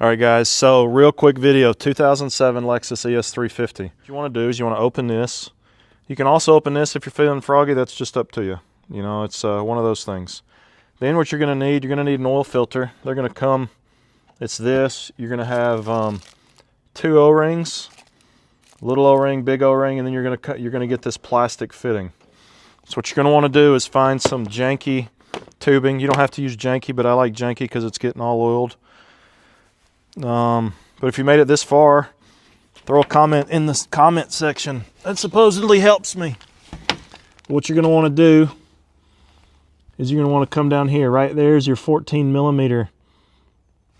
All right, guys, so real quick video, 2007 Lexus ES350. What you want to do is you want to open this. You can also open this if you're feeling froggy. That's just up to you. You know, it's one of those things. Then what you're going to need, an oil filter. They're going to come, it's this. You're going to have 2 O-rings, little O-ring, big O-ring, and then you're going to get this plastic fitting. So what you're going to want to do is find some janky tubing. You don't have to use janky, but I like janky because it's getting all oiled. But if you made it this far, throw a comment in the comment section. That supposedly helps me. What you're going to want to do is you're going to want to come down here. Right there's your 14 millimeter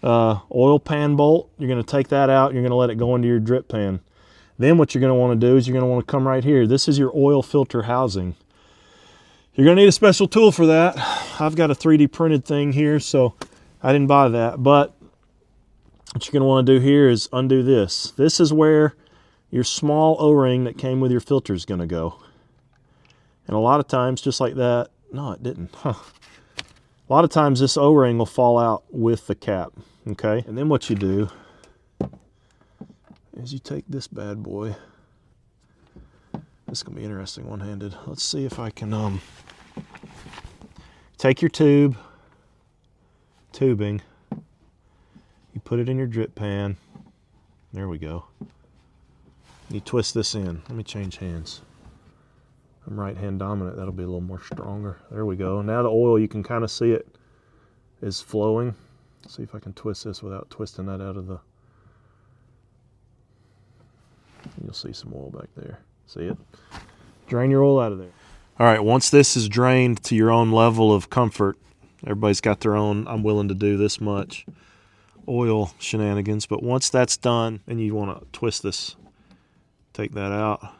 oil pan bolt. You're going to take that out. You're going to let it go into your drip pan. Then what you're going to want to do is you're going to want to come right here. This is your oil filter housing. You're going to need a special tool for that. I've got a 3D printed thing here, so I didn't buy that. But what you're going to want to do here is undo this. This is where your small O-ring that came with your filter is going to go. And a lot of times, just like that, no, it didn't. A lot of times this O-ring will fall out with the cap, okay? And then what you do is you take this bad boy. This is going to be interesting one-handed. Let's see if I can take your tubing. You put it in your drip pan. There we go. You twist this in. Let me change hands. I'm right hand dominant. That'll be a little more stronger. There we go. Now the oil, you can kind of see it is flowing. Let's see if I can twist this without twisting that out of the... You'll see some oil back there. See it? Drain your oil out of there. All right, once this is drained to your own level of comfort, everybody's got their own, I'm willing to do this much oil shenanigans, but once that's done, and you want to twist this, take that out,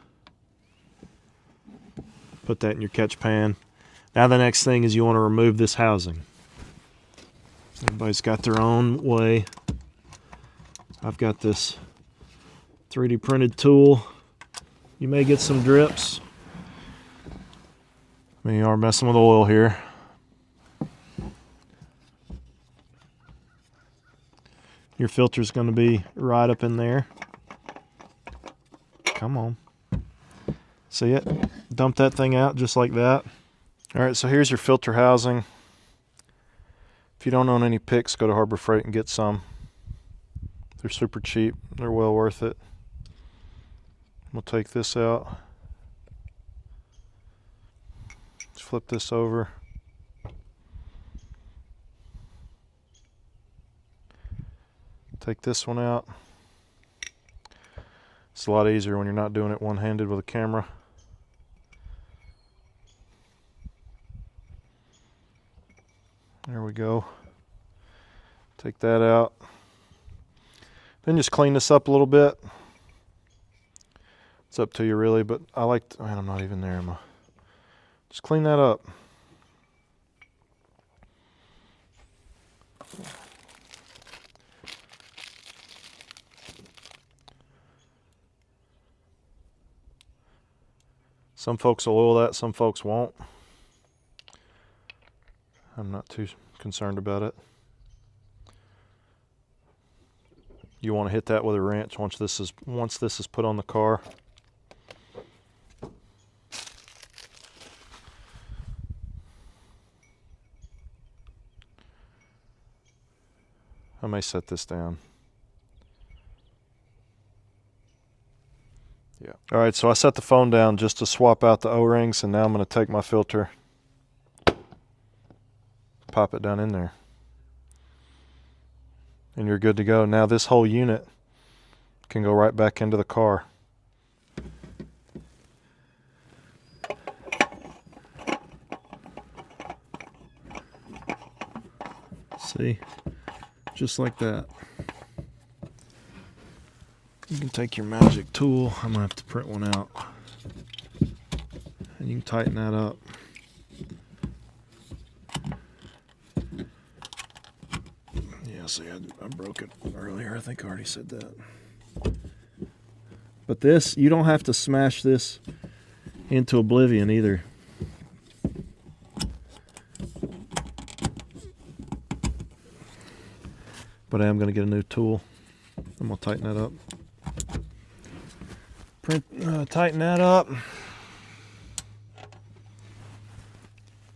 put that in your catch pan. Now the next thing is you want to remove this housing. Everybody's got their own way. I've got this 3D printed tool. You may get some drips. We are messing with oil here. Your filter's going to be right up in there. Come on. See it? Dump that thing out just like that. All right, so here's your filter housing. If you don't own any picks, go to Harbor Freight and get some. They're super cheap. They're well worth it. We'll take this out. Let's flip this over. Take this one out. It's a lot easier when you're not doing it one-handed with a camera. There we go. Take that out. Then just clean this up a little bit. It's up to you really, but I like to, man, I'm not even there, am I? Just clean that up. Some folks will oil that, some folks won't. I'm not too concerned about it. You want to hit that with a wrench once this is put on the car. I may set this down. Yeah. All right, so I set the phone down just to swap out the O-rings, and now I'm going to take my filter, pop it down in there, and you're good to go. Now this whole unit can go right back into the car. See? Just like that. You can take your magic tool. I'm gonna have to print one out. And you can tighten that up. Yeah, see, I broke it earlier. I think I already said that. But this, you don't have to smash this into oblivion either. but I am going to get a new tool. I'm going to tighten that up. Tighten that up.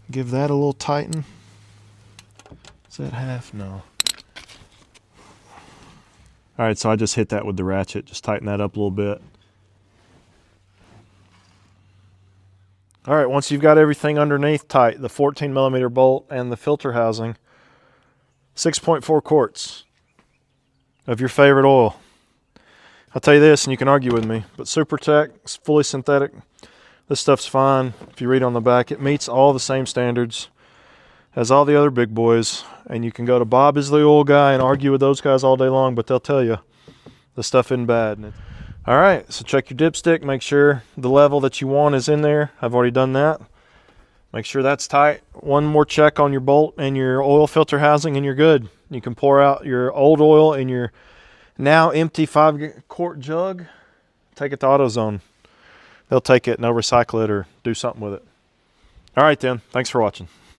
Give that a little tighten. Is that half? No. All right, so I just hit that with the ratchet. Just tighten that up a little bit. All right, once you've got everything underneath tight, the 14 millimeter bolt and the filter housing, 6.4 quarts of your favorite oil. I'll tell you this, and you can argue with me, but SuperTech is fully synthetic. This stuff's fine. If you read on the back, it meets all the same standards as all the other big boys. And you can go to Bob is the oil guy and argue with those guys all day long, but they'll tell you the stuff isn't bad. All right, so check your dipstick. Make sure the level that you want is in there. I've already done that. Make sure that's tight. One more check on your bolt and your oil filter housing and you're good. You can pour out your old oil in your now empty 5-quart jug. Take it to AutoZone. They'll take it and they'll recycle it or do something with it. All right then, thanks for watching.